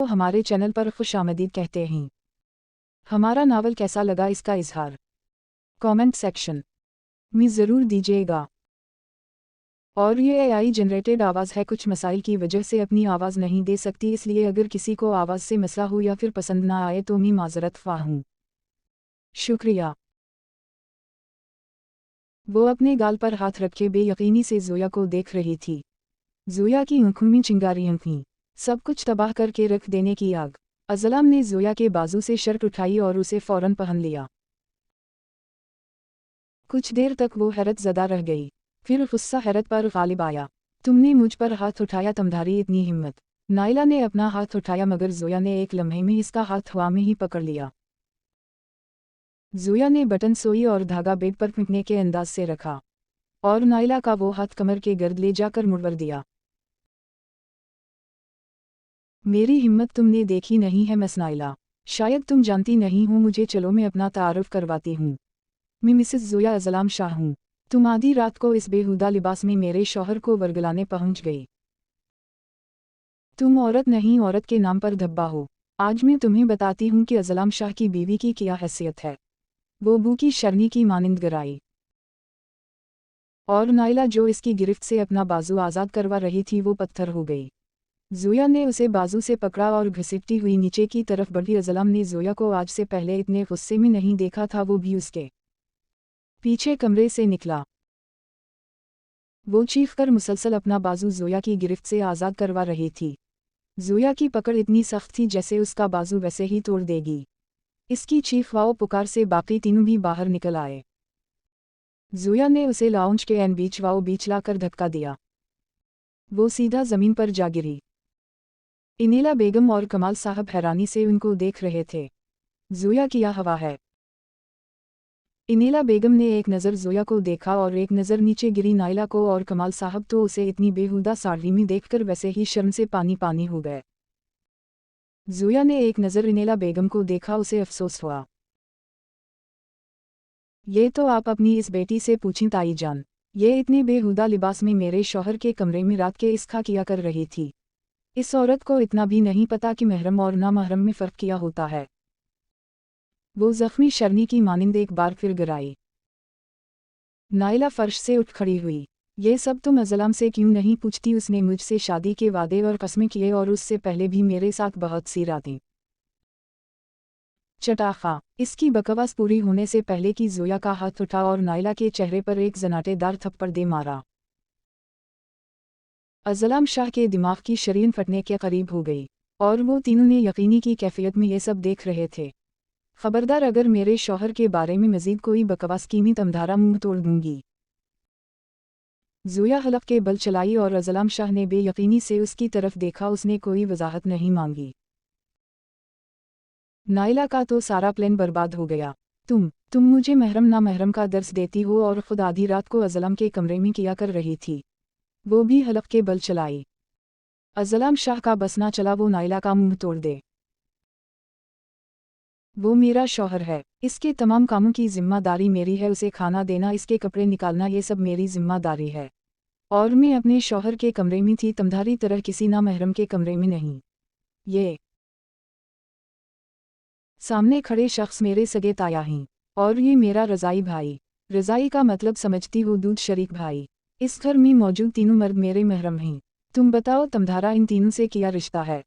तो हमारे चैनल पर खुशामदीद कहते हैं। हमारा नावल कैसा लगा इसका इजहार कमेंट सेक्शन में ज़रूर दीजिएगा। और ये एआई जनरेटेड आवाज़ है, कुछ मसाइल की वजह से अपनी आवाज़ नहीं दे सकती, इसलिए अगर किसी को आवाज़ से मसला हो या फिर पसंद ना आए तो मैं माज़रत ख्वाह हूँ। शुक्रिया। वो अपने गाल पर हाथ रखे बेयकीनी से ज़ोया को देख रही थी। ज़ोया की आँखों में चिंगारियाँ थीं, सब कुछ तबाह करके रख देने की आग। अज़लाम ने ज़ोया के बाजू से शर्ट उठाई और उसे फ़ौरन पहन लिया। कुछ देर तक वो हैरत ज़दा रह गई, फिर गुस्सा हैरत पर गालिब आया। तुमने मुझ पर हाथ उठाया, तुम्हारी इतनी हिम्मत। नाइला ने अपना हाथ उठाया मगर ज़ोया ने एक लम्हे में इसका हाथ हवा में ही पकड़ लिया। ज़ोया ने बटन सोई और धागा बेड पर फेंकने के अंदाज से रखा और नाइला का वो हाथ कमर के गर्द ले जाकर मुड़वर दिया। मेरी हिम्मत तुमने देखी नहीं है मिस नाइला, शायद तुम जानती नहीं हो मुझे, चलो मैं अपना तारुफ करवाती हूँ। मैं मिसेस ज़ोया अज़लाम शाह हूँ। तुम आधी रात को इस बेहुदा लिबास में मेरे शौहर को वर्गलाने पहुँच गई। तुम औरत नहीं, औरत के नाम पर धब्बा हो। आज मैं तुम्हें बताती हूँ कि अज़लाम शाह की बीवी की क्या हैसियत है। वो बू की शरनी की मानिंद गिराई और नाइला जो इसकी गिरफ्त से अपना बाजू आज़ाद करवा रही थी वो पत्थर हो गई। ज़ोया ने उसे बाजू से पकड़ा और घसीटती हुई नीचे की तरफ बढ़ी। अज़लाम ने ज़ोया को आज से पहले इतने गुस्से में नहीं देखा था, वो भी उसके पीछे कमरे से निकला। वो चीख कर मुसलसल अपना बाजू ज़ोया की गिरफ्त से आज़ाद करवा रही थी। ज़ोया की पकड़ इतनी सख्त थी जैसे उसका बाजू वैसे ही तोड़ देगी। इसकी चीख व पुकार से बाकी तीनों भी बाहर निकल आए। ज़ोया ने उसे लाउंज के बीच लाकर धक्का दिया। वो सीधा ज़मीन पर जा गिरी। इनेला बेगम और कमाल साहब हैरानी से उनको देख रहे थे। ज़ोया क्या हवा है? इनेला बेगम ने एक नज़र ज़ोया को देखा और एक नज़र नीचे गिरी नाइला को, और कमाल साहब तो उसे इतनी बेहुदा साड़ी में देखकर वैसे ही शर्म से पानी पानी हो गए। ज़ोया ने एक नज़र इनेला बेगम को देखा, उसे अफसोस हुआ। ये तो आप अपनी इस बेटी से पूछें ताई जान, ये इतने बेहुदा लिबास में मेरे शौहर के कमरे में रात के इसका किया कर रही थी। इस औरत को इतना भी नहीं पता कि महरम और ना महरम में फ़र्क क्या होता है। वो ज़ख्मी शरनी की मानिंद एक बार फिर गिराई। नाइला फर्श से उठ खड़ी हुई। ये सब तुम अज़लाम से क्यों नहीं पूछती? उसने मुझसे शादी के वादे और कस्में किए और उससे पहले भी मेरे साथ बहुत सी रातें। चटाखा। इसकी बकवास पूरी होने से पहले कि ज़ोया का हाथ उठा और नाइला के चेहरे पर एक जनाटेदार थप्पड़ दे मारा। अज़लाम शाह के दिमाग की शरीन फटने के करीब हो गई और वो तीनों ने यकीनी की कैफियत में ये सब देख रहे थे। खबरदार, अगर मेरे शौहर के बारे में मज़ीद कोई बकवास की मैं तुम्हारा मुंह तोड़ दूंगी। ज़ोया हलफ के बल चलाई और अज़लाम शाह ने बेयकीनी से उसकी तरफ देखा। उसने कोई वजाहत नहीं मांगी। नाइला का तो सारा प्लान बर्बाद हो गया। तुम मुझे महरम ना महरम का दर्स देती हो और खुद आधी रात को अज़लाम के कमरे में किया कर रही थी, वो भी हलफ के बल चलाई। अज़लाम शाह का बस ना चला वो नाइला का मुंह तोड़ दे। वो मेरा शौहर है, इसके तमाम कामों की जिम्मेदारी मेरी है, उसे खाना देना, इसके कपड़े निकालना, ये सब मेरी जिम्मेदारी है। और मैं अपने शौहर के कमरे में थी, तुम्हारी तरह किसी ना महरम के कमरे में नहीं। ये सामने खड़े शख्स मेरे सगे ताया हैं और ये मेरा रज़ाई भाई। रज़ाई का मतलब समझती हो? दूध शरीक भाई। इस घर में मौजूद तीनों मर्द मेरे महरम हैं। तुम बताओ तुम्हारा इन तीनों से क्या रिश्ता है?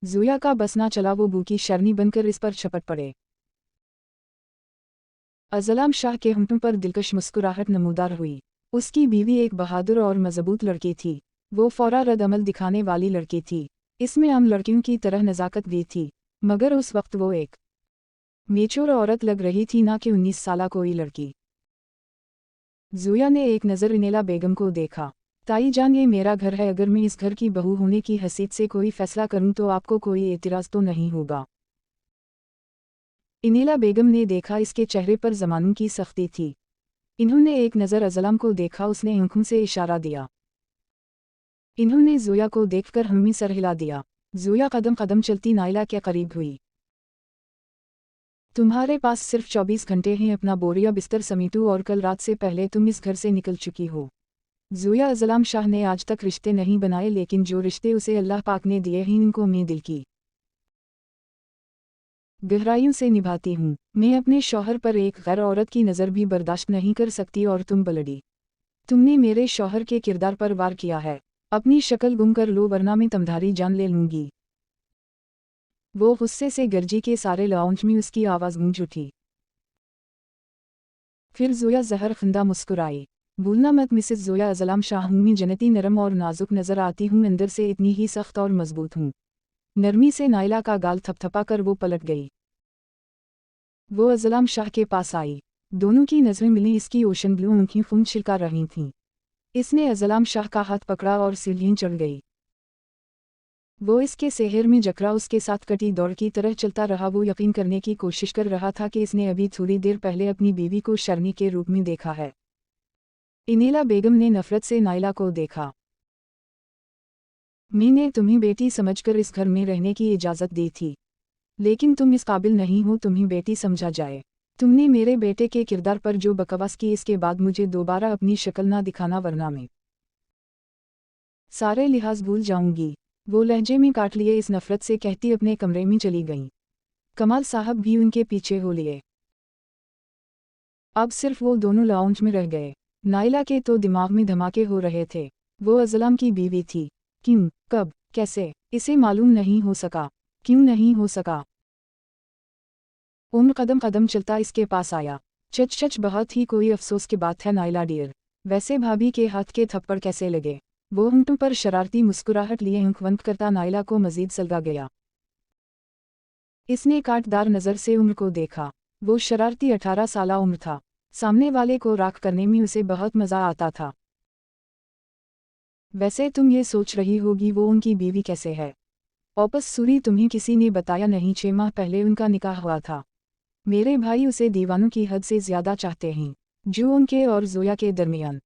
ज़ोया का बस ना चला, वो भूखी शरनी बनकर इस पर झपट पड़े। अज़लाम शाह के होंठों पर दिलकश मुस्कुराहट नमूदार हुई। उसकी बीवी एक बहादुर और मजबूत लड़की थी। वो फौरा रद्द-अमल दिखाने वाली लड़की थी। इसमें आम लड़कियों की तरह नज़ाकत भी थी, मगर उस वक्त वो एक मेच्योर औरत लग रही थी, ना कि 19 साला कोई लड़की। ज़ोया ने एक नज़र इनेला बेगम को देखा। ताई जान, ये मेरा घर है, अगर मैं इस घर की बहू होने की हैसियत से कोई फैसला करूं तो आपको कोई एतराज़ तो नहीं होगा? इनेला बेगम ने देखा इसके चेहरे पर ज़मानों की सख्ती थी। इन्होंने एक नज़र अज़लाम को देखा, उसने आँखों से इशारा दिया। इन्होंने ज़ोया को देखकर हम्मी सर हिला दिया। ज़ोया कदम कदम चलती नाइला के करीब हुई। तुम्हारे पास सिर्फ 24 घंटे हैं, अपना बोरिया बिस्तर समेटो और कल रात से पहले तुम इस घर से निकल चुकी हो। ज़ोया अज़लाम शाह ने आज तक रिश्ते नहीं बनाए, लेकिन जो रिश्ते उसे अल्लाह पाक ने दिए हैं इनको मैं दिल की गहराइयों से निभाती हूँ। मैं अपने शौहर पर एक गैर औरत की नज़र भी बर्दाश्त नहीं कर सकती और तुम बलडी। तुमने मेरे शौहर के किरदार पर वार किया है। अपनी शक्ल गुम कर लो वरना मैं तुम्हारी जान ले लूँगी। वो गुस्से से गरजी के सारे लाउंज में उसकी आवाज़ गूंज उठी। फिर ज़ोया ज़हर खंदा मुस्कुराई। भूलना मत मिसेस ज़ोया अज़लाम शाह हूँ, मैं जन्नती नरम और नाजुक नज़र आती हूँ, अंदर से इतनी ही सख्त और मजबूत हूँ। नरमी से नाइला का गाल थपथपा कर वो पलट गई। वो अज़लाम शाह के पास आई। दोनों की नज़रें मिली, इसकी ओशन ब्लू आँखें खून छिलका रही थीं। इसने अज़लाम शाह का हाथ पकड़ा और सीढ़ियाँ चढ़ गई। वो इसके सेहर में जकड़ा उसके साथ कटी दौड़ की तरह चलता रहा। वो यकीन करने की कोशिश कर रहा था कि इसने अभी थोड़ी देर पहले अपनी बीवी को शर्मी के रूप में देखा है। इनेला बेगम ने नफरत से नाइला को देखा। मैंने तुम्हें बेटी समझकर इस घर में रहने की इजाज़त दी थी, लेकिन तुम इस काबिल नहीं हो तुम्हें बेटी समझा जाए। तुमने मेरे बेटे के किरदार पर जो बकवास की, इसके बाद मुझे दोबारा अपनी शक्ल ना दिखाना वरना मैं सारे लिहाज भूल जाऊंगी। वो लहजे में काट लिए इस नफरत से कहती अपने कमरे में चली गईं। कमाल साहब भी उनके पीछे हो लिए। अब सिर्फ वो दोनों लाउंज में रह गए। नाइला के तो दिमाग में धमाके हो रहे थे। वो अज़लाम की बीवी थी। क्यों, कब, कैसे, इसे मालूम नहीं हो सका। क्यों नहीं हो सका? उम्र कदम कदम चलता इसके पास आया। चच चच, बहुत ही कोई अफसोस की बात है नाइला डियर। वैसे भाभी के हाथ के थप्पड़ कैसे लगे? वो होंठों पर शरारती मुस्कुराहट लिए आंख बंद करता नाइला को मजीद सलगा गया। इसने काटदार नज़र से उम्र को देखा। वो शरारती 18 साल उम्र था। सामने वाले को राख करने में उसे बहुत मज़ा आता था। वैसे तुम ये सोच रही होगी वो उनकी बीवी कैसे है? वापस सूरी, तुम्हें किसी ने बताया नहीं? 6 माह पहले उनका निकाह हुआ था। मेरे भाई उसे दीवानों की हद से ज्यादा चाहते हैं। जो उनके और ज़ोया के दरमियान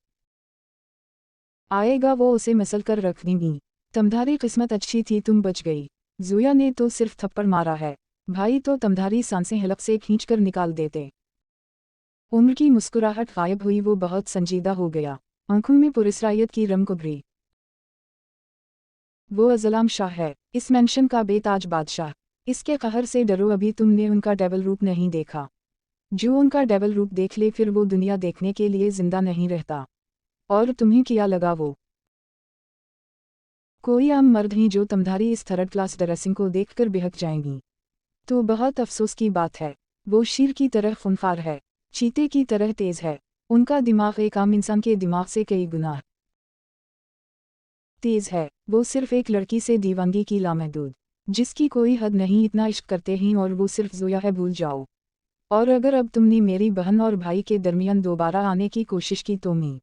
आएगा वो उसे मसल कर रख देंगी। तुम्हारी किस्मत अच्छी थी, तुम बच गई। ज़ोया ने तो सिर्फ थप्पड़ मारा है, भाई तो तुम्हारी सांसें हलक से खींचकर निकाल देते। उम्र की मुस्कुराहट गायब हुई। वो बहुत संजीदा हो गया। आंखों में पुरस्रायत की रमक उभरी। वो अज़लाम शाह है, इस मेंशन का बेताज बादशाह। इसके कहर से डरो, अभी तुमने उनका डेविल रूप नहीं देखा। जो उनका डेविल रूप देख ले फिर वो दुनिया देखने के लिए जिंदा नहीं रहता। और तुम्हें क्या लगा वो कोई आम मर्द ही जो तुम्हारी इस थर्ड क्लास ड्रेसिंग को देखकर बेहक जाएंगी? तो बहुत अफसोस की बात है। वो शेर की तरह खूंखार है, चीते की तरह तेज है। उनका दिमाग एक आम इंसान के दिमाग से कई गुना तेज है। वो सिर्फ एक लड़की से दीवानगी की लामहदूद, जिसकी कोई हद नहीं, इतना इश्क करते हैं और वो सिर्फ ज़ोया है, भूल जाओ। और अगर अब तुमने मेरी बहन और भाई के दरमियान दोबारा आने की कोशिश की तो मैं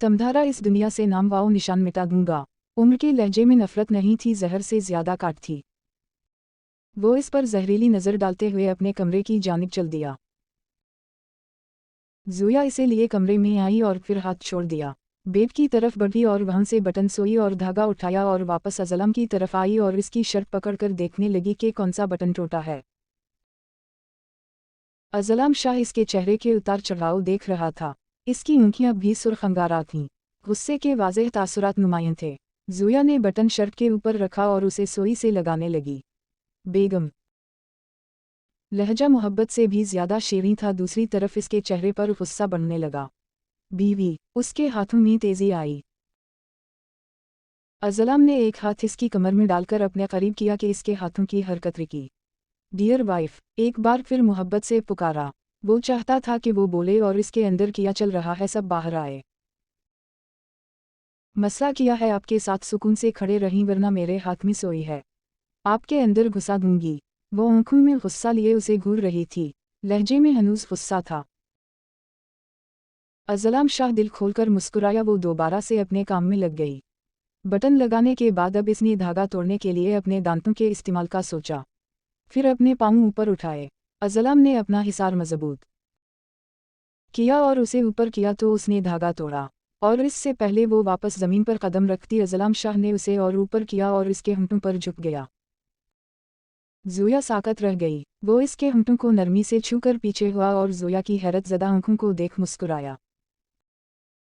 तुम्हारा इस दुनिया से नाम वाओ निशान मिटा दूंगा। उम्र के लहजे में नफरत नहीं थी, जहर से ज्यादा काट थी। वो इस पर जहरीली नज़र डालते हुए अपने कमरे की जानिब चल दिया। ज़ोया इसे लिए कमरे में आई और फिर हाथ छोड़ दिया। बेड की तरफ बढ़ी और वहां से बटन सोई और धागा उठाया और वापस अज़लाम की तरफ आई और इसकी शर्ट पकड़कर देखने लगी कि कौन सा बटन टूटा है। अज़लाम शाह इसके चेहरे के उतार चढ़ाव देख रहा था। इसकी आँखें अब भी सुर्ख अंगारा थीं। गुस्से के वाज़ेह तासुरात नुमायां थे। ज़ोया ने बटन शर्ट के ऊपर रखा और उसे सोई से लगाने लगी। बेगम, लहजा मोहब्बत से भी ज्यादा शेरीं था। दूसरी तरफ इसके चेहरे पर गुस्सा बढ़ने लगा। बीवी, उसके हाथों में तेजी आई। अज़लाम ने एक हाथ इसकी कमर में डालकर अपने करीब किया कि इसके हाथों की हरकत रुकी। डियर वाइफ, एक बार फिर मोहब्बत से पुकारा। वो चाहता था कि वो बोले और इसके अंदर क्या चल रहा है सब बाहर आए। मसला किया है आपके साथ, सुकून से खड़े रहीं वरना मेरे हाथ में सोई है, आपके अंदर घुसा दूंगी। वो आंखों में गुस्सा लिए उसे घूर रही थी। लहजे में हनूज गुस्सा था। अज़लाम शाह दिल खोलकर मुस्कुराया। वो दोबारा से अपने काम में लग गई। बटन लगाने के बाद अब इसने धागा तोड़ने के लिए अपने दांतों के इस्तेमाल का सोचा। फिर अपने पांव ऊपर उठाए। अज़लाम ने अपना हिसार मजबूत किया और उसे ऊपर किया तो उसने धागा तोड़ा। और इससे पहले वो वापस जमीन पर कदम रखती अज़लाम शाह ने उसे और ऊपर किया और इसके होंठों पर झुक गया। ज़ोया साकत रह गई। वो इसके होंठों को नरमी से छूकर पीछे हुआ और ज़ोया की हैरत ज़दा आंखों को देख मुस्कुराया।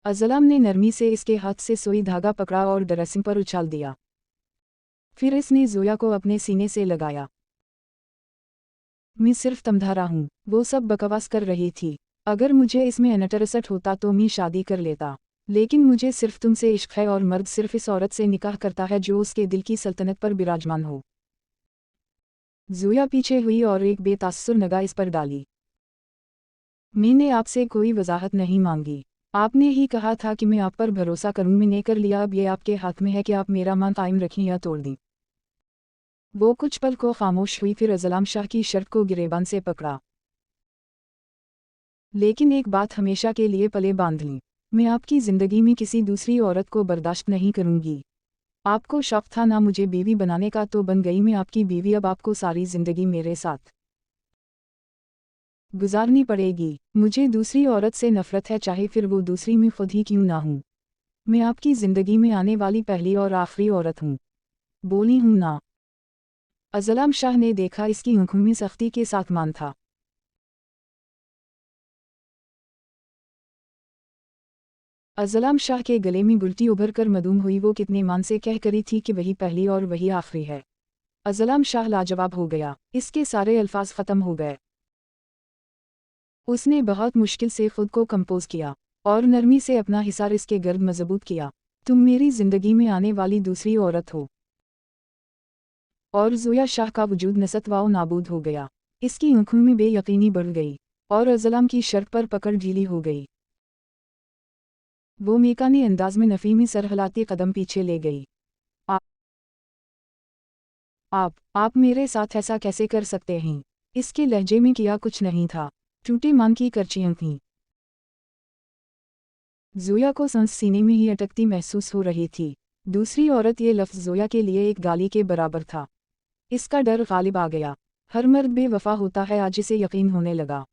अज़लाम ने नरमी से इसके हाथ से सुई धागा पकड़ा और ड्रेसिंग पर उछाल दिया। फिर इसने ज़ोया को अपने सीने से लगाया। मैं सिर्फ तमधारा हूँ, वो सब बकवास कर रही थी। अगर मुझे इसमें इंटरेस्ट होता तो मैं शादी कर लेता, लेकिन मुझे सिर्फ तुमसे इश्क है और मर्द सिर्फ इस औरत से निकाह करता है जो उसके दिल की सल्तनत पर विराजमान हो। ज़ोया पीछे हुई और एक बेतासुर निगाह इस पर डाली। मैंने आपसे कोई वजाहत नहीं मांगी, आपने ही कहा था कि मैं आप पर भरोसा करूं, मैंने कर लिया, अब ये आपके हाथ में है कि आप मेरा मान कायम रखें या तोड़ दें। वो कुछ पल को खामोश हुई, फिर अज़लाम शाह की शर्ट को गिरेबान से पकड़ा। लेकिन एक बात हमेशा के लिए पले बांध ली, मैं आपकी ज़िंदगी में किसी दूसरी औरत को बर्दाश्त नहीं करूंगी। आपको शौक था ना मुझे बीवी बनाने का, तो बन गई मैं आपकी बीवी, अब आपको सारी ज़िंदगी मेरे साथ गुजारनी पड़ेगी। मुझे दूसरी औरत से नफरत है, चाहे फिर वो दूसरी मैं खुद ही क्यों ना हूँ। मैं आपकी ज़िंदगी में आने वाली पहली और आखिरी औरत हूँ, बोली हूँ ना। अज़लाम शाह ने देखा इसकी आंखों में सख्ती के साथ मान था। अज़लाम शाह के गले में गुलटी उभर कर मदूम हुई, वो कितने मान से कह करी थी कि वही पहली और वही आखिरी है। अज़लाम शाह लाजवाब हो गया, इसके सारे अल्फाज ख़त्म हो गए। उसने बहुत मुश्किल से खुद को कंपोज किया और नरमी से अपना हिसार इसके गर्द मजबूत किया। तुम मेरी ज़िंदगी में आने वाली दूसरी औरत हो। और ज़ोया शाह का वजूद नसतवाओ नाबूद हो गया। इसकी आंखों में बेयकीनी बढ़ गई और अज़लाम की शर्ट पर पकड़ ढीली हो गई। वो मेकानी अंदाज में नफ़ी में सर हिलाती कदम पीछे ले गई। आप मेरे साथ ऐसा कैसे कर सकते हैं? इसके लहजे में किया कुछ नहीं था, टूटे मान की करचियां थीं। ज़ोया को सांस सीने में ही अटकती महसूस हो रही थी। दूसरी औरत ये लफ्ज़ ज़ोया के लिए एक गाली के बराबर था। इसका डर गालिब आ गया। हर मर्द बेवफा होता है, आज इसे यकीन होने लगा।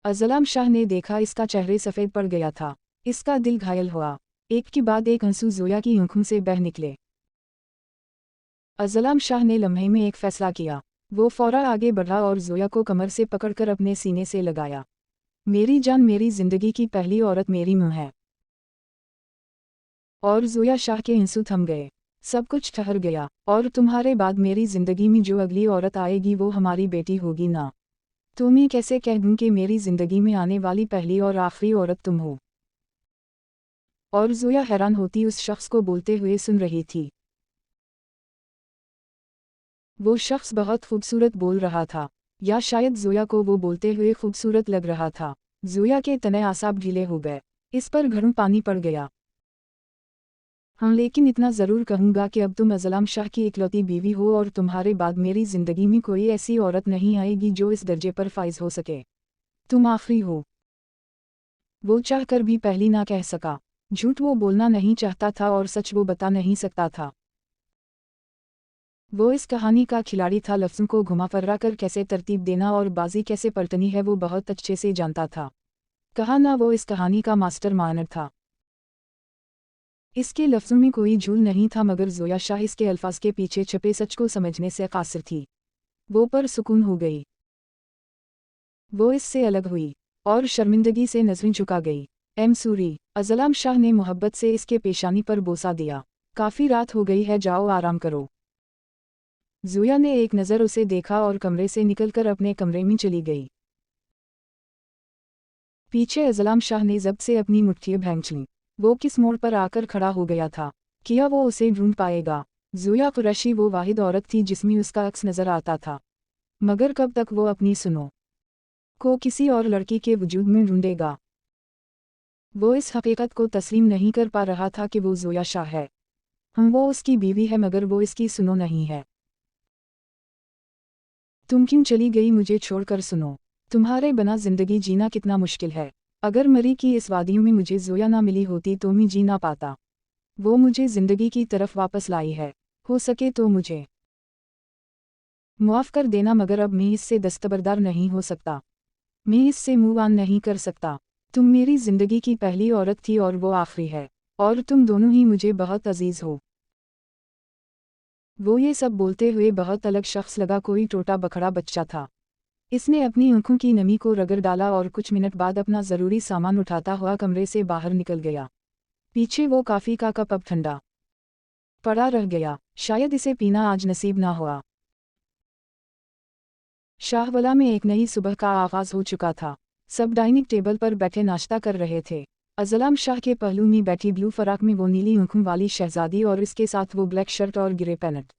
अज़लाम शाह ने देखा इसका चेहरे सफ़ेद पड़ गया था। इसका दिल घायल हुआ। एक के बाद एक आंसू ज़ोया की आंखों से बह निकले। अज़लाम शाह ने लम्हे में एक फ़ैसला किया। वो फ़ौरन आगे बढ़ा और ज़ोया को कमर से पकड़कर अपने सीने से लगाया। मेरी जान, मेरी ज़िंदगी की पहली औरत मेरी मां है। और ज़ोया शाह के आंसू थम गए। सब कुछ ठहर गया। और तुम्हारे बाद मेरी ज़िंदगी में जो अगली औरत आएगी वो हमारी बेटी होगी ना। तो मैं कैसे कह दूं कि मेरी ज़िंदगी में आने वाली पहली और आखिरी औरत तुम हो। और ज़ोया हैरान होती उस शख्स को बोलते हुए सुन रही थी। वो शख्स बहुत खूबसूरत बोल रहा था, या शायद ज़ोया को वो बोलते हुए खूबसूरत लग रहा था। ज़ोया के तने आसाब ढीले हो गए। इस पर घड़ों पानी पड़ गया। हाँ, लेकिन इतना ज़रूर कहूँगा कि अब तुम अज़लाम शाह की इकलौती बीवी हो और तुम्हारे बाद मेरी ज़िंदगी में कोई ऐसी औरत नहीं आएगी जो इस दर्जे पर फाइज हो सके। तुम आखिरी हो। वो चाहकर भी पहली ना कह सका। झूठ वो बोलना नहीं चाहता था और सच वो बता नहीं सकता था। वो इस कहानी का खिलाड़ी था, लफ्ज़ों को घुमा फर्रा कर कैसे तरतीब देना और बाजी कैसे पलटनी है वो बहुत अच्छे से जानता था। कहा ना, वो इस कहानी का मास्टर माइंड था। इसके लफ्ज़ों में कोई झूल नहीं था, मगर ज़ोया शाह इसके अल्फाज के पीछे छुपे सच को समझने से कासिर थी। वो पर सुकून हो गई। वो इससे अलग हुई और शर्मिंदगी से नज़रें झुका गई। एम सूरी, अज़लाम शाह ने मोहब्बत से इसके पेशानी पर बोसा दिया। काफ़ी रात हो गई है, जाओ आराम करो। ज़ोया ने एक नज़र उसे देखा और कमरे से निकलकर अपने कमरे में चली गई। पीछे अज़लाम शाह ने ज़ब्त से अपनी मुट्ठियाँ भैंच लीं। वो किस मोड़ पर आकर खड़ा हो गया था? क्या वो उसे ढूंढ पाएगा? ज़ोया कुरैशी वो वाहिद औरत थी जिसमें उसका अक्स नज़र आता था। मगर कब तक वो अपनी सुनो को किसी और लड़की के वजूद में ढूंढेगा? वो इस हकीकत को तस्लीम नहीं कर पा रहा था कि वो ज़ोया शाह है। वो उसकी बीवी है, मगर वो इसकी सुनो नहीं है। तुम क्यों चली गई मुझे छोड़कर? सुनो, तुम्हारे बिना ज़िंदगी जीना कितना मुश्किल है। अगर मरी की इस वादियों में मुझे ज़ोया ना मिली होती तो मैं जी ना पाता। वो मुझे ज़िंदगी की तरफ वापस लाई है। हो सके तो मुझे मुआफ़ कर देना, मगर अब मैं इससे दस्तबरदार नहीं हो सकता। मैं इससे मूव ऑन नहीं कर सकता। तुम मेरी ज़िंदगी की पहली औरत थी और वो आखिरी है। और तुम दोनों ही मुझे बहुत अजीज़ हो। वो ये सब बोलते हुए बहुत अलग शख्स लगा, कोई टोटा बखड़ा बच्चा था। इसने अपनी आंखों की नमी को रगड़ डाला और कुछ मिनट बाद अपना ज़रूरी सामान उठाता हुआ कमरे से बाहर निकल गया। पीछे वो कॉफ़ी का कप अब ठंडा पड़ा रह गया, शायद इसे पीना आज नसीब ना हुआ। शाहवाला में एक नई सुबह का आगाज़ हो चुका था। सब डाइनिंग टेबल पर बैठे नाश्ता कर रहे थे। अज़लाम शाह के पहलू में बैठी ब्लू फराक में वो नीली आंखों वाली शहजादी और इसके साथ वो ब्लैक शर्ट और ग्रे पैंट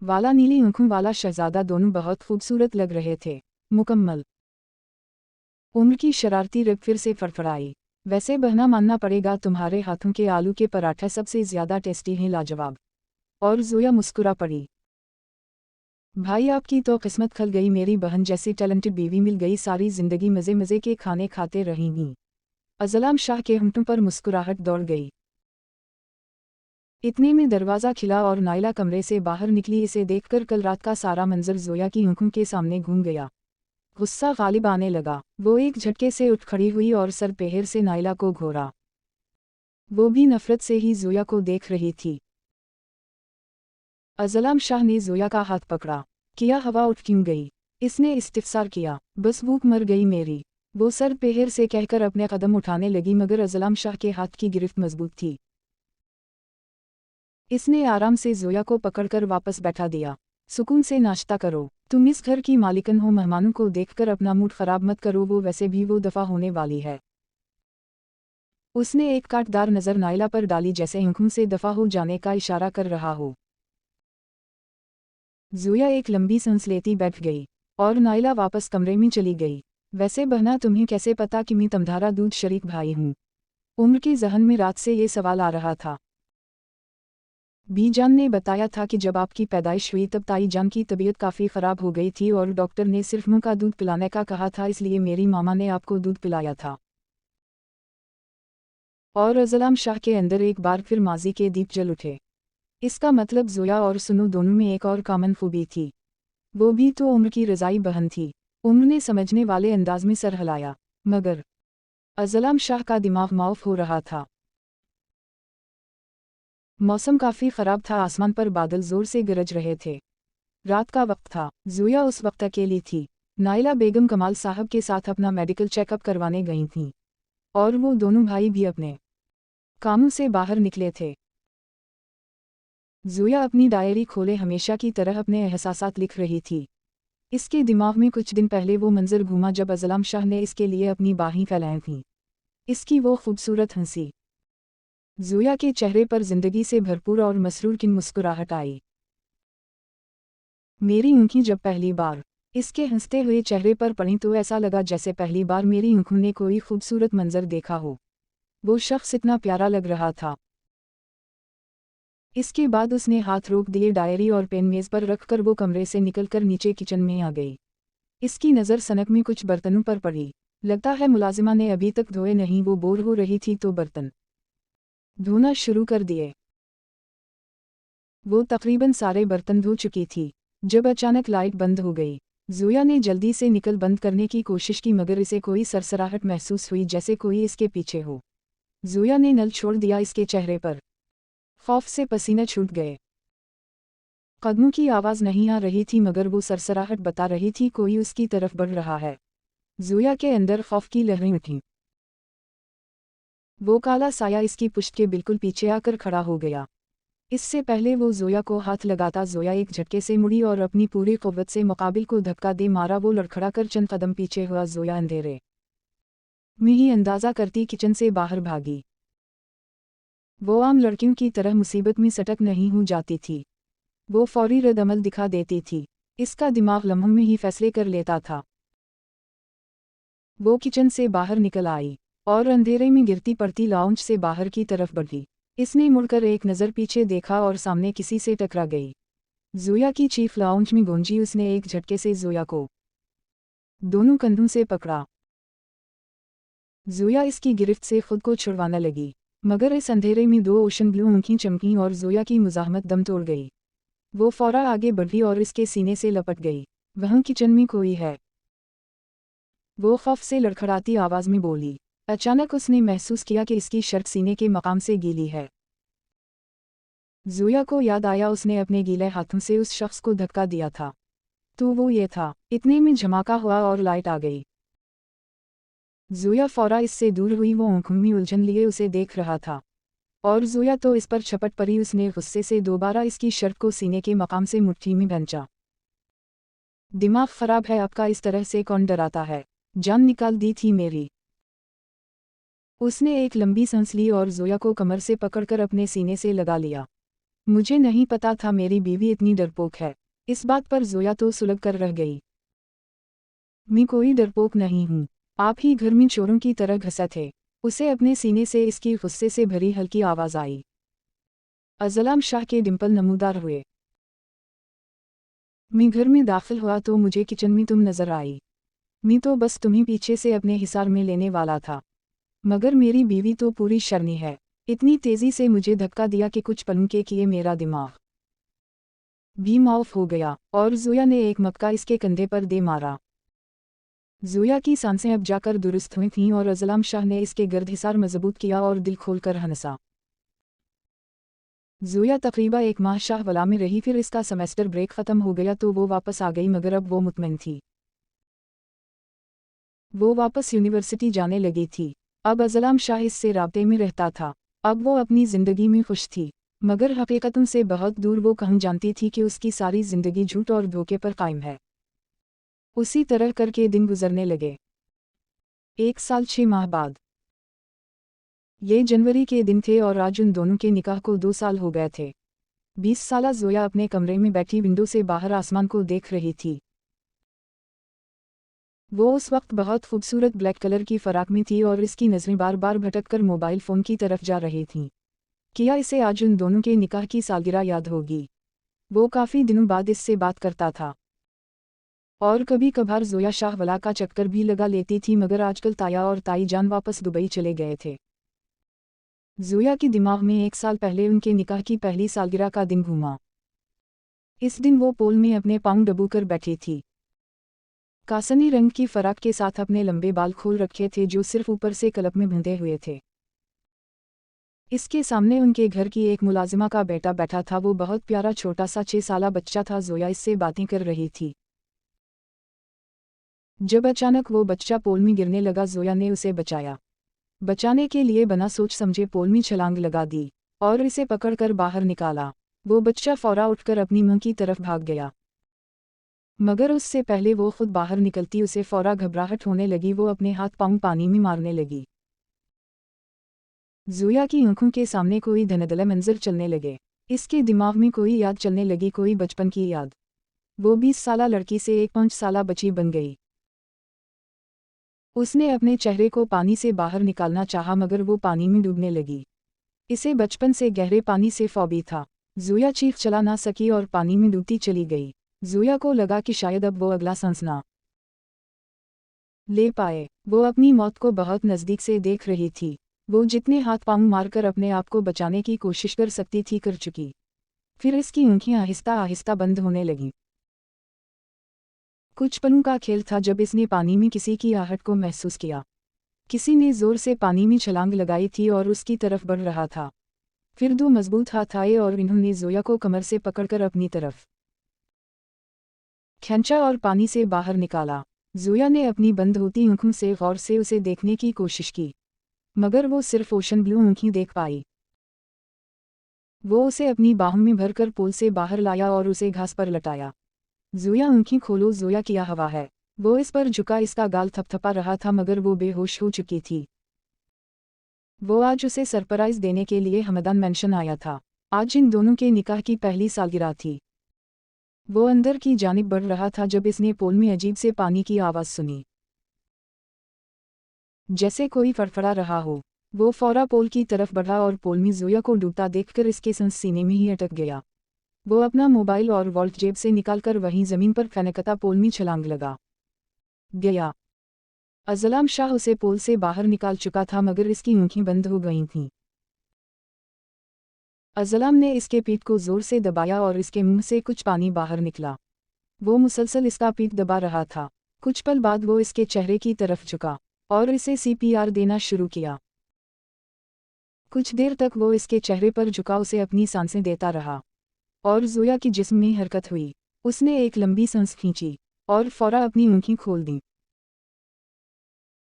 वाला नीली आंखों वाला शहजादा दोनों बहुत खूबसूरत लग रहे थे। मुकम्मल उम्र की शरारती रिब फिर से फड़फड़ाई। वैसे बहना मानना पड़ेगा तुम्हारे हाथों के आलू के पराठे सबसे ज़्यादा टेस्टी हैं, लाजवाब। और ज़ोया मुस्कुरा पड़ी। भाई आपकी तो किस्मत खल गई, मेरी बहन जैसी टैलेंटेड बीवी मिल गई, सारी ज़िंदगी मज़े मज़े के खाने खाते रहेंगी। अज़लाम शाह के होंठों पर मुस्कुराहट दौड़ गई। इतने में दरवाज़ा खिला और नाइला कमरे से बाहर निकली। इसे देखकर कल रात का सारा मंजर ज़ोया की आंखों के सामने घूम गया। गुस्सा गालिब आने लगा। वो एक झटके से उठ खड़ी हुई और सर पेहर से नाइला को घोरा। वो भी नफरत से ही ज़ोया को देख रही थी। अज़लाम शाह ने ज़ोया का हाथ पकड़ा। किया हवा उठ क्यों गई? इसने इस्तिफ़सार किया। बस भूख मर गई मेरी। वो सर पेहर से कहकर अपने कदम उठाने लगी, मगर अज़लाम शाह के हाथ की गिरफ्त मजबूत थी। इसने आराम से ज़ोया को पकड़कर वापस बैठा दिया। सुकून से नाश्ता करो, तुम इस घर की मालिकन हो, मेहमानों को देखकर अपना मूड ख़राब मत करो, वो वैसे भी वो दफ़ा होने वाली है। उसने एक काटदार नज़र नाइला पर डाली, जैसे आंखों से दफ़ा हो जाने का इशारा कर रहा हो। ज़ोया एक लंबी सांस लेती बैठ गई और नाइला वापस कमरे में चली गई। वैसे बहना तुम्हें कैसे पता कि मैं तुम्हारा दूध शरीक भाई हूँ? उम्र के जहन में रात से ये सवाल आ रहा था। बीजान ने बताया था कि जब आपकी पैदाइश हुई तब ताई जान की तबीयत काफ़ी ख़राब हो गई थी और डॉक्टर ने सिर्फ मुँह का दूध पिलाने का कहा था, इसलिए मेरी मामा ने आपको दूध पिलाया था। और अज़लाम शाह के अंदर एक बार फिर माजी के दीप जल उठे। इसका मतलब ज़ोया और सुनो दोनों में एक और कॉमन खूबी थी। वो भी तो उम्र की रज़ाई बहन थी। उम्र ने समझने वाले अंदाज में सर हिलाया, मगर अज़लाम शाह का दिमाग माउफ हो रहा था। मौसम काफ़ी ख़राब था, आसमान पर बादल ज़ोर से गरज रहे थे। रात का वक्त था। ज़ोया उस वक्त अकेली थी। नाइला बेगम कमाल साहब के साथ अपना मेडिकल चेकअप करवाने गई थीं और वो दोनों भाई भी अपने कामों से बाहर निकले थे। ज़ोया अपनी डायरी खोले हमेशा की तरह अपने एहसासात लिख रही थी। इसके दिमाग में कुछ दिन पहले वो मंजर घूमा जब अज़लाम शाह ने इसके लिए अपनी बाहें फैलाई थीं। इसकी वो खूबसूरत हंसी। ज़ोया के चेहरे पर ज़िंदगी से भरपूर और मसरूर की मुस्कुराहट आई। मेरी आँखें जब पहली बार इसके हंसते हुए चेहरे पर पड़ी तो ऐसा लगा जैसे पहली बार मेरी आँखों ने कोई खूबसूरत मंजर देखा हो। वो शख्स इतना प्यारा लग रहा था। इसके बाद उसने हाथ रोक दिए, डायरी और पेन मेज़ पर रखकर वो कमरे से निकलकर नीचे किचन में आ गई। इसकी नज़र सनक में कुछ बर्तनों पर पड़ी। लगता है मुलाजिमा ने अभी तक धोए नहीं। वो बोर हो रही थी तो बर्तन धोना शुरू कर दिए। वो तकरीबन सारे बर्तन धो चुकी थी जब अचानक लाइट बंद हो गई। ज़ोया ने जल्दी से निकल बंद करने की कोशिश की, मगर इसे कोई सरसराहट महसूस हुई जैसे कोई इसके पीछे हो। ज़ोया ने नल छोड़ दिया। इसके चेहरे पर खौफ से पसीने छूट गए। कदमों की आवाज़ नहीं आ रही थी, मगर वो सरसराहट बता रही थी कोई उसकी तरफ बढ़ रहा है। ज़ोया के अंदर खौफ की लहरें उठीं। वो काला साया इसकी पुश्त के बिल्कुल पीछे आकर खड़ा हो गया। इससे पहले वो ज़ोया को हाथ लगाता, ज़ोया एक झटके से मुड़ी और अपनी पूरी क़ुव्वत से मुकाबिल को धक्का दे मारा। वो लड़खड़ा कर चंद कदम पीछे हुआ। ज़ोया अंधेरे में ही अंदाज़ा करती किचन से बाहर भागी। वो आम लड़कियों की तरह मुसीबत में सटक नहीं हो जाती थी। वो फौरी रद्द-अमल दिखा देती थी। इसका दिमाग लम्हों में ही फैसले कर लेता था। वो किचन से बाहर निकल आई और अंधेरे में गिरती पड़ती लाउंज से बाहर की तरफ बढ़ी। इसने मुड़कर एक नज़र पीछे देखा और सामने किसी से टकरा गई। ज़ोया की चीख लाउंज में गूंजी। उसने एक झटके से ज़ोया को दोनों कंधों से पकड़ा। ज़ोया इसकी गिरफ्त से खुद को छुड़वाने लगी, मगर इस अंधेरे में दो ओशन ब्लू आँखें चमकीं और ज़ोया की मुज़ाहमत दम तोड़ गई। वो फ़ौरन आगे बढ़ी और इसके सीने से लपट गई। वहाँ किचन में कोई है, वो खौफ से लड़खड़ाती आवाज़ में बोली। अचानक उसने महसूस किया कि इसकी शर्ट सीने के मकाम से गीली है। ज़ोया को याद आया उसने अपने गीले हाथों से उस शख्स को धक्का दिया था। तो वो ये था। इतने में झमाका हुआ और लाइट आ गई। ज़ोया फौरा इससे दूर हुई। वो आंखों में उलझन लिए उसे देख रहा था और ज़ोया तो इस पर छपट पड़ी। उसने गुस्से से दोबारा इसकी शर्ट को सीने के मकाम से मुट्ठी में भंचा। दिमाग खराब है आपका, इस तरह से कौन डराता है? जान निकाल दी थी मेरी। उसने एक लंबी सांस ली और ज़ोया को कमर से पकड़कर अपने सीने से लगा लिया। मुझे नहीं पता था मेरी बीवी इतनी डरपोक है। इस बात पर ज़ोया तो सुलग कर रह गई। मैं कोई डरपोक नहीं हूँ। आप ही घर में चोरों की तरह घुसे थे। उसे अपने सीने से इसकी गुस्से से भरी हल्की आवाज़ आई। अज़लाम शाह के डिंपल नमूदार हुए। मैं घर में दाखिल हुआ तो मुझे किचन में तुम नजर आई। मैं तो बस तुम्हें पीछे से अपने हिसार में लेने वाला था, मगर मेरी बीवी तो पूरी शर्मी है। इतनी तेजी से मुझे धक्का दिया कि कुछ पलों के किए मेरा दिमाग भी माफ हो गया और ज़ोया ने एक मक्का इसके कंधे पर दे मारा। ज़ोया की सांसें अब जाकर दुरुस्त हुई थीं और अज़लाम शाह ने इसके गर्द हिसार मजबूत किया और दिल खोलकर हंसा। ज़ोया तकरीबा 1 माह शाहवाला में रही। फिर इसका सेमेस्टर ब्रेक ख़त्म हो गया तो वो वापस आ गई, मगर अब वो मुतमईन थी। वो वापस यूनिवर्सिटी जाने लगी थी। अब अज़लाम शाह इससे राब्ते में रहता था। अब वो अपनी ज़िंदगी में खुश थी, मगर हकीकतों से बहुत दूर। वो कहाँ जानती थी कि उसकी सारी ज़िंदगी झूठ और धोखे पर कायम है। उसी तरह करके दिन गुजरने लगे। 1 साल 6 माह बाद ये जनवरी के दिन थे और आज उन दोनों के निकाह को 2 साल हो गए थे। 20 साला ज़ोया अपने कमरे में बैठी विंडो से बाहर आसमान को देख रही थी। वो उस वक्त बहुत खूबसूरत ब्लैक कलर की फ़राक में थी और इसकी नज़रें बार बार भटककर मोबाइल फ़ोन की तरफ जा रही थीं। किया इसे आज उन दोनों के निकाह की सालगिरह याद होगी। वो काफ़ी दिनों बाद इससे बात करता था और कभी कभार ज़ोया शाहवाला का चक्कर भी लगा लेती थी, मगर आजकल ताया और ताई जान वापस दुबई चले गए थे। ज़ोया के दिमाग में 1 साल पहले उनके निकाह की पहली सालगिरह का दिन घूमा। इस दिन वो पोल में अपने पाँव डबोकर बैठी थी। कासनी रंग की फ़राक के साथ अपने लंबे बाल खोल रखे थे जो सिर्फ ऊपर से कलप में बंधे हुए थे। इसके सामने उनके घर की एक मुलाजिमा का बेटा बैठा था। वो बहुत प्यारा छोटा सा 6 साला बच्चा था। ज़ोया इससे बातें कर रही थी जब अचानक वो बच्चा पोल में गिरने लगा। ज़ोया ने उसे बचाया। बचाने के लिए बिना सोच समझे पोल में छलांग लगा दी और इसे पकड़कर बाहर निकाला। वो बच्चा फौरा उठकर अपनी मां की तरफ भाग गया, मगर उससे पहले वो खुद बाहर निकलती उसे फौरा घबराहट होने लगी। वो अपने हाथ पांव पानी में मारने लगी। ज़ोया की आंखों के सामने कोई धुंधले मंजर चलने लगे। इसके दिमाग में कोई याद चलने लगी, कोई बचपन की याद। वो 20 साला लड़की से एक 5 साला बच्ची बन गई। उसने अपने चेहरे को पानी से बाहर निकालना चाहा, मगर वो पानी में डूबने लगी। इसे बचपन से गहरे पानी से फौबी था। ज़ोया चीख चला ना सकी और पानी में डूबती चली गई। ज़ोया को लगा कि शायद अब वो अगला सांस ना ले पाए। वो अपनी मौत को बहुत नज़दीक से देख रही थी। वो जितने हाथ पांव मारकर अपने आप को बचाने की कोशिश कर सकती थी कर चुकी। फिर इसकी आंखें आहिस्ता आहिस्ता बंद होने लगीं। कुछ पलों का खेल था जब इसने पानी में किसी की आहट को महसूस किया। किसी ने जोर से पानी में छलांग लगाई थी और उसकी तरफ बढ़ रहा था। फिर 2 मजबूत हाथ आए और इन्होंने ज़ोया को कमर से पकड़कर अपनी तरफ खींचा और पानी से बाहर निकाला। ज़ोया ने अपनी बंद होती आंखों से गौर से उसे देखने की कोशिश की, मगर वो सिर्फ ओशन ब्लू आंखें देख पाई। वो उसे अपनी बाहों में भरकर पोल से बाहर लाया और उसे घास पर लटाया। ज़ोया आंखें खोलो, ज़ोया क्या हवा है? वो इस पर झुका। इसका गाल थपथपा रहा था, मगर वो बेहोश हो चुकी थी। वो आज उसे सरप्राइज देने के लिए हमदान मेंशन आया था। आज इन दोनों के निकाह की पहली सालगिरह थी। वो अंदर की जानिब बढ़ रहा था जब इसने पोल में अजीब से पानी की आवाज़ सुनी, जैसे कोई फड़फड़ा रहा हो। वो फौरा पोल की तरफ बढ़ा और पोल में ज़ोया को डूबता देखकर इसके सांस सीने में ही अटक गया। वो अपना मोबाइल और वॉल्ट जेब से निकालकर वहीं ज़मीन पर फेंकता पोल में छलांग लगा गया। अज़लाम शाह उसे पोल से बाहर निकाल चुका था, मगर इसकी आंखें बंद हो गई थीं। अज़लाम ने इसके पीठ को जोर से दबाया और इसके मुंह से कुछ पानी बाहर निकला। वो मुसलसल इसका पीठ दबा रहा था। कुछ पल बाद वो इसके चेहरे की तरफ झुका और इसे CPR देना शुरू किया। कुछ देर तक वो इसके चेहरे पर झुका उसे अपनी सांसें देता रहा और ज़ोया की जिस्म में हरकत हुई। उसने एक लंबी सांस खींची और फौरा अपनी आंखें खोल दी।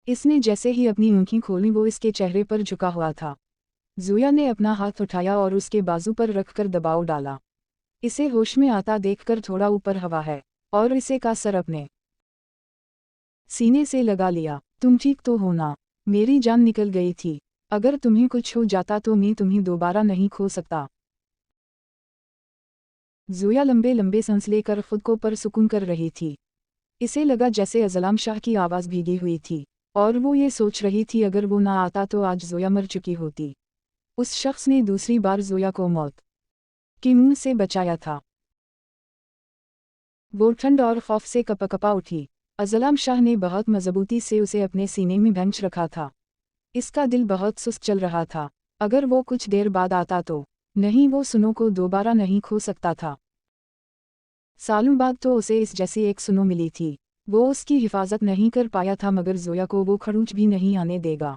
इसने जैसे ही अपनी आंखें खोली वो इसके चेहरे पर झुका हुआ था। ज़ोया ने अपना हाथ उठाया और उसके बाजू पर रखकर दबाव डाला। इसे होश में आता देखकर थोड़ा ऊपर हवा है और इसे का सर अपने सीने से लगा लिया। तुम ठीक तो हो ना? मेरी जान निकल गई थी। अगर तुम्हें कुछ हो जाता तो मैं तुम्हें दोबारा नहीं खो सकता। ज़ोया लंबे लंबे सांस लेकर खुद को परसुकून कर रही थी। इसे लगा जैसे अज़लाम शाह की आवाज़ भीगी हुई थी और वो ये सोच रही थी अगर वो ना आता तो आज ज़ोया मर चुकी होती। उस शख्स ने दूसरी बार ज़ोया को मौत के मुंह से बचाया था। वो ठंड और खौफ से कपकपा उठी। अज़लाम शाह ने बहुत मजबूती से उसे अपने सीने में भैंच रखा था। इसका दिल बहुत सुस्त चल रहा था। अगर वो कुछ देर बाद आता तो नहीं, वो सुनो को दोबारा नहीं खो सकता था। सालों बाद तो उसे इस जैसी एक सुनो मिली थी। वो उसकी हिफाजत नहीं कर पाया था मगर ज़ोया को वो खरोंच भी नहीं आने देगा।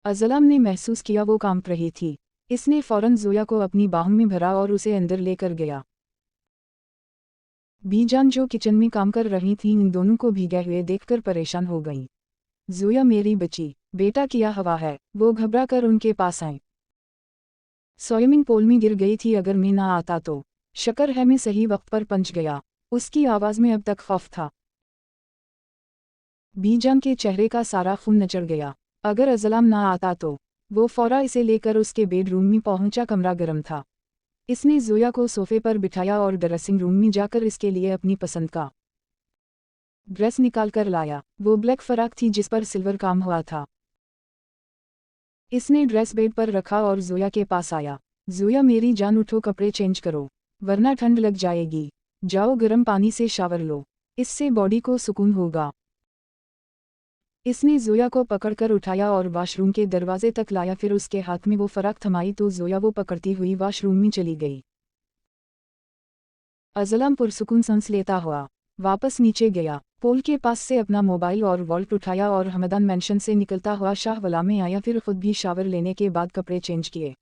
अज़लाम ने महसूस किया वो कांप रही थी। इसने फौरन ज़ोया को अपनी बाहों में भरा और उसे अंदर लेकर गया। बीजान जो किचन में काम कर रही थी इन दोनों को भीगे हुए देखकर परेशान हो गई। ज़ोया मेरी बच्ची, बेटा क्या हवा है? वो घबरा कर उनके पास आए। स्विमिंग पूल में गिर गई थी, अगर मैं ना आता तो। शक्र है मैं सही वक्त पर पहुंच गया। उसकी आवाज़ में अब तक खौफ था। बीजान के चेहरे का सारा खून नचड़ गया। अगर अज़लाम ना आता तो। वो फौरा इसे लेकर उसके बेडरूम में पहुंचा। कमरा गर्म था। इसने ज़ोया को सोफे पर बिठाया और ड्रेसिंग रूम में जाकर इसके लिए अपनी पसंद का ड्रेस निकाल कर लाया। वो ब्लैक फ्रॉक थी जिस पर सिल्वर काम हुआ था। इसने ड्रेस बेड पर रखा और ज़ोया के पास आया। ज़ोया मेरी जान उठो, कपड़े चेंज करो वरना ठंड लग जाएगी। जाओ गर्म पानी से शावर लो, इससे बॉडी को सुकून होगा। इसने ज़ोया को पकड़कर उठाया और वॉशरूम के दरवाजे तक लाया। फिर उसके हाथ में वो फ्रॉक थमाई तो ज़ोया वो पकड़ती हुई वॉशरूम में चली गई। अज़लाम पुरसुकून सांस लेता हुआ वापस नीचे गया। पोल के पास से अपना मोबाइल और वॉल्ट उठाया और हमदान मेंशन से निकलता हुआ शाहवाला में आया। फिर खुद भी शावर लेने के बाद कपड़े चेंज किए।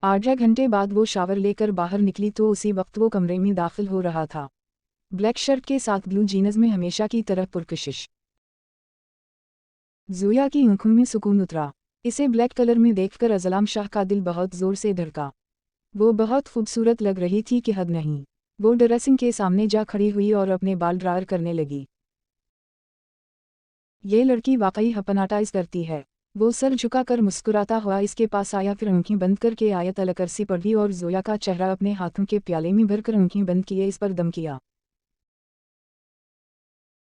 आधा घंटे बाद वो शावर लेकर बाहर निकली तो उसी वक्त वो कमरे में दाखिल हो रहा था। ब्लैक शर्ट के साथ ब्लू जीन्स में हमेशा की तरह पुरकशिश। ज़ोया की आंखों में सुकून उतरा। इसे ब्लैक कलर में देखकर अज़लाम शाह का दिल बहुत जोर से धड़का। वो बहुत खूबसूरत लग रही थी कि हद नहीं। वो ड्रेसिंग के सामने जा खड़ी हुई और अपने बाल ड्रायर करने लगी। ये लड़की वाकई हपनाटाइज करती है। वो सर झुकाकर मुस्कुराता हुआ इसके पास आया। फिर आंखें बंद करके आयत अल कुर्सी पढ़ी और ज़ोया का चेहरा अपने हाथों के प्याले में भरकर आंखें बंद किए इस पर दम किया।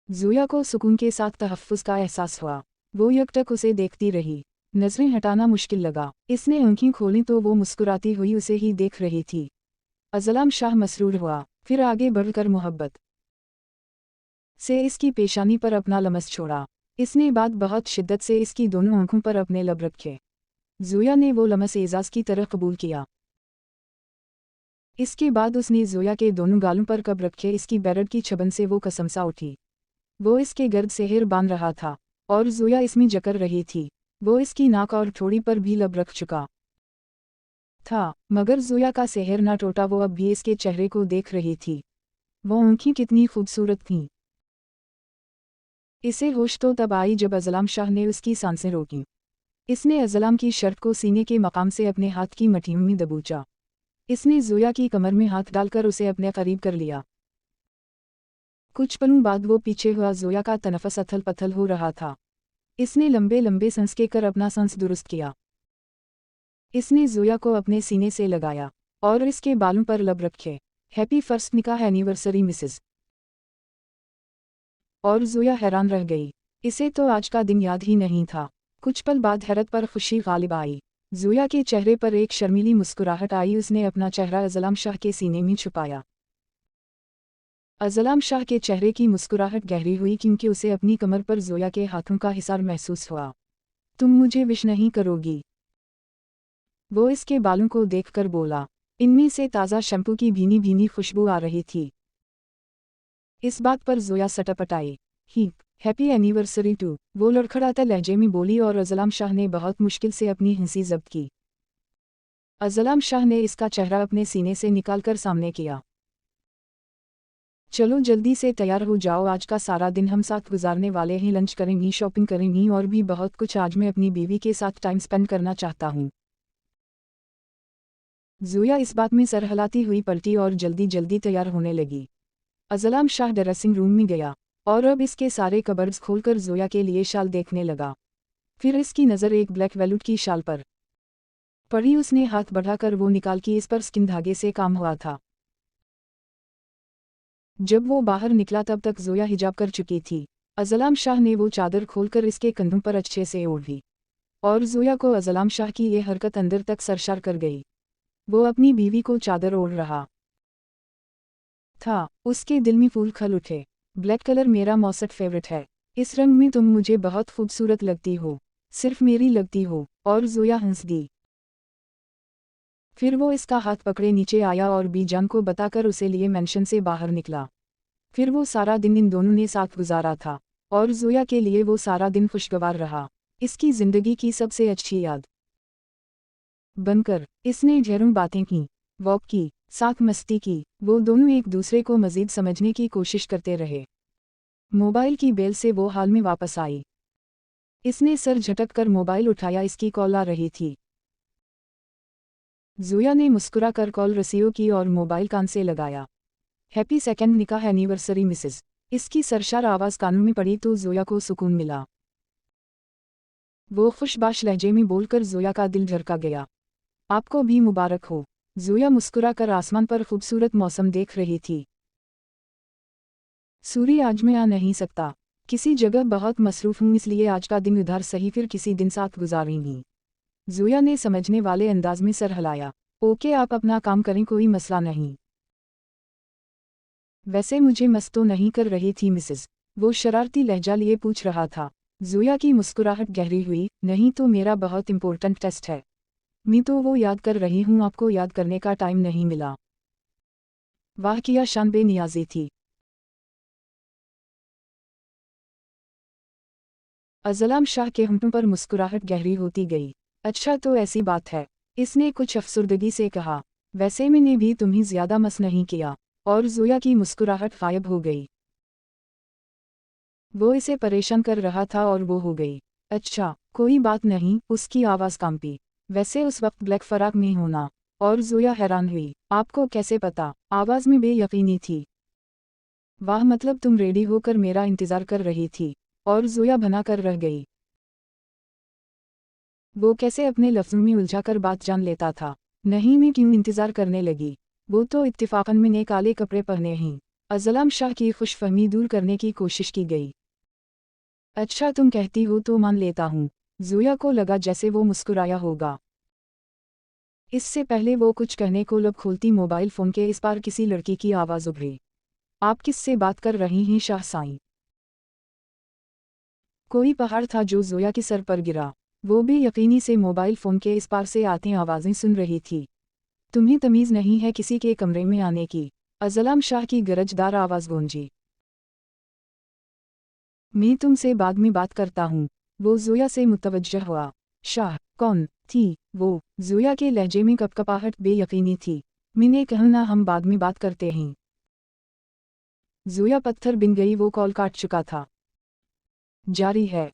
ज़ोया को सुकून के साथ तहफ़्फ़ुज़ का एहसास हुआ। वो यकटक उसे देखती रही। नज़रें हटाना मुश्किल लगा। इसने आंखें खोली तो वो मुस्कुराती हुई उसे ही देख रही थी। अज़लाम शाह मसरूर हुआ। फिर आगे बढ़कर मोहब्बत से इसकी पेशानी पर अपना लमस छोड़ा। इसने बात बहुत शिद्दत से इसकी दोनों आंखों पर अपने लब रखे। ज़ोया ने वो लमस एजाज़ की तरह कबूल किया। इसके बाद उसने ज़ोया के दोनों गालों पर कब रखे। इसकी बैरड की छबन से वो कसम सा उठी। वो इसके गर्द सेहर बांध रहा था और ज़ोया इसमें जकर रही थी। वो इसकी नाक और ठोड़ी पर भी लब रख चुका था मगर ज़ोया का सेहर ना टूटा। वो अब भी इसके चेहरे को देख रही थी। वो आंखें कितनी खूबसूरत थीं। इसे होश तो तब आई जब अज़लाम शाह ने उसकी सांसें रोकीं। इसने अज़लाम की शर्ट को सीने के मकाम से अपने हाथ की मठियों में दबोचा। इसने ज़ोया की कमर में हाथ डालकर उसे अपने करीब कर लिया। कुछ पलों बाद वो पीछे हुआ। ज़ोया का तनफ़स अथल पथल हो रहा था। इसने लंबे लंबे सांस लेकर अपना सांस दुरुस्त किया। इसने ज़ोया को अपने सीने से लगाया और इसके बालों पर लब रखे। हैप्पी फर्स्ट निकाह एनिवर्सरी मिसेस। और ज़ोया हैरान रह गई। इसे तो आज का दिन याद ही नहीं था। कुछ पल बाद हैरत पर खुशी गालिब आई। ज़ोया के चेहरे पर एक शर्मीली मुस्कुराहट आई। उसने अपना चेहरा अज़लाम शाह के सीने में छुपाया। अज़लाम शाह के चेहरे की मुस्कुराहट गहरी हुई क्योंकि उसे अपनी कमर पर ज़ोया के हाथों का हिसार महसूस हुआ। तुम मुझे विश नहीं करोगी? वो इसके बालों को देखकर बोला। इनमें से ताज़ा शैम्पू की भीनी भीनी खुशबू आ रही थी। इस बात पर ज़ोया सटपटाई। ही हैप्पी एनिवर्सरी टू, वो लड़खड़ाते लहजे में बोली और अज़लाम शाह ने बहुत मुश्किल से अपनी हंसी ज़ब्त की। अज़लाम शाह ने इसका चेहरा अपने सीने से निकालकर सामने किया। चलो जल्दी से तैयार हो जाओ, आज का सारा दिन हम साथ गुजारने वाले हैं, लंच करेंगी, शॉपिंग करेंगी और भी बहुत कुछ। आज मैं अपनी बीवी के साथ टाइम स्पेंड करना चाहता हूँ। ज़ोया इस बात में सर हिलाती हुई पलटी और जल्दी जल्दी तैयार होने लगी। अज़लाम शाह ड्रेसिंग रूम में गया और अब इसके सारे कबर्ड्स खोलकर ज़ोया के लिए शाल देखने लगा। फिर इसकी नज़र एक ब्लैक वेलवेट की शाल पर पड़ी। उसने हाथ बढ़ाकर वो निकाल की, इस पर स्किन धागे से काम हुआ था। जब वो बाहर निकला तब तक ज़ोया हिजाब कर चुकी थी। अज़लाम शाह ने वो चादर खोलकर इसके कंधों पर अच्छे से ओढ़ी और ज़ोया को अज़लाम शाह की ये हरकत अंदर तक सरशार कर गई। वो अपनी बीवी को चादर ओढ़ रहा था, उसके दिल में फूल खिल उठे। ब्लैक कलर मेरा मौसट फेवरेट है, इस रंग में तुम मुझे बहुत खूबसूरत लगती हो, सिर्फ मेरी लगती हो। और ज़ोया हंस दी। फिर वो इसका हाथ पकड़े नीचे आया और बीजान को बताकर उसे लिए मेंशन से बाहर निकला। फिर वो सारा दिन इन दोनों ने साथ गुजारा था और ज़ोया के लिए वो सारा दिन खुशगवार रहा, इसकी ज़िंदगी की सबसे अच्छी याद बनकर। इसने ढेरों बातें की, वॉक की, साथ मस्ती की। वो दोनों एक दूसरे को मज़ीद समझने की कोशिश करते रहे। मोबाइल की बेल से वो हाल में वापस आई। इसने सर झटक कर मोबाइल उठाया, इसकी कॉल आ रही थी। ज़ोया ने मुस्कुराकर कॉल रिसीव की और मोबाइल कान से लगाया। हैप्पी सेकंड निकाह एनिवर्सरी मिसेस। इसकी सरशार आवाज़ कानों में पड़ी तो ज़ोया को सुकून मिला। वो खुशबाश लहजे में बोलकर ज़ोया का दिल झरका गया। आपको भी मुबारक हो। ज़ोया मुस्कुराकर आसमान पर खूबसूरत मौसम देख रही थी। सूर्य आज मैं आ नहीं सकता, किसी जगह बहुत मसरूफ़ हूँ, इसलिए आज का दिन उधार सही, फिर किसी दिन साथ गुजारेंगी। ज़ोया ने समझने वाले अंदाज में सर हिलाया। ओके, आप अपना काम करें, कोई मसला नहीं। वैसे मुझे मस तो नहीं कर रही थी मिसेस? वो शरारती लहजा लिए पूछ रहा था। ज़ोया की मुस्कुराहट गहरी हुई। नहीं तो मेरा बहुत इम्पोर्टेंट टेस्ट है। मैं तो वो याद कर रही हूँ, आपको याद करने का टाइम नहीं मिला। वाह क्या शान बेनियाज़ी थी। अज़लाम शाह के होंठों पर मुस्कुराहट गहरी होती गई। अच्छा तो ऐसी बात है, इसने कुछ अफसुर्दगी से कहा। वैसे मैंने भी तुम्हें ज़्यादा मस नहीं किया। और ज़ोया की मुस्कुराहट गायब हो गई। वो इसे परेशान कर रहा था और वो हो गई। अच्छा कोई बात नहीं, उसकी आवाज़ कांपी। वैसे उस वक्त ब्लैक फराक में होना। और ज़ोया हैरान हुई। आपको कैसे पता? आवाज़ में बेयकीनी थी। वाह, मतलब तुम रेडी होकर मेरा इंतज़ार कर रही थी? और ज़ोया बना कर रह गई। वो कैसे अपने लफ्ज़ों में उलझाकर बात जान लेता था। नहीं, मैं क्यों इंतज़ार करने लगी? वो तो इत्तिफ़ाक़न मैंने काले कपड़े पहने हैं। अज़लाम शाह की खुशफ़हमी दूर करने की कोशिश की गई। अच्छा तुम कहती हो तो मान लेता हूँ। ज़ोया को लगा जैसे वो मुस्कुराया होगा। इससे पहले वो कुछ कहने को लब खोलती, मोबाइल फ़ोन के इस पार किसी लड़की की आवाज़ उभरी। आप किससे बात कर रही हैं शाह साईं? कोई पहाड़ था जो ज़ोया के सर पर गिरा। वो भी यकीनी से मोबाइल फ़ोन के इस पार से आती आवाज़ें सुन रही थी। तुम्हें तमीज़ नहीं है किसी के कमरे में आने की? अज़लाम शाह की गरजदार आवाज़ गूंजी। मैं तुमसे बाद में बात करता हूँ। वो ज़ोया से मुतवज्जह हुआ। शाह कौन थी वो? ज़ोया के लहजे में कपकपाहट बेयकीनी थी। मैंने कहना हम बाद में बात करते हैं। ज़ोया पत्थर बिन गई, वो कॉल काट चुका था। जारी है।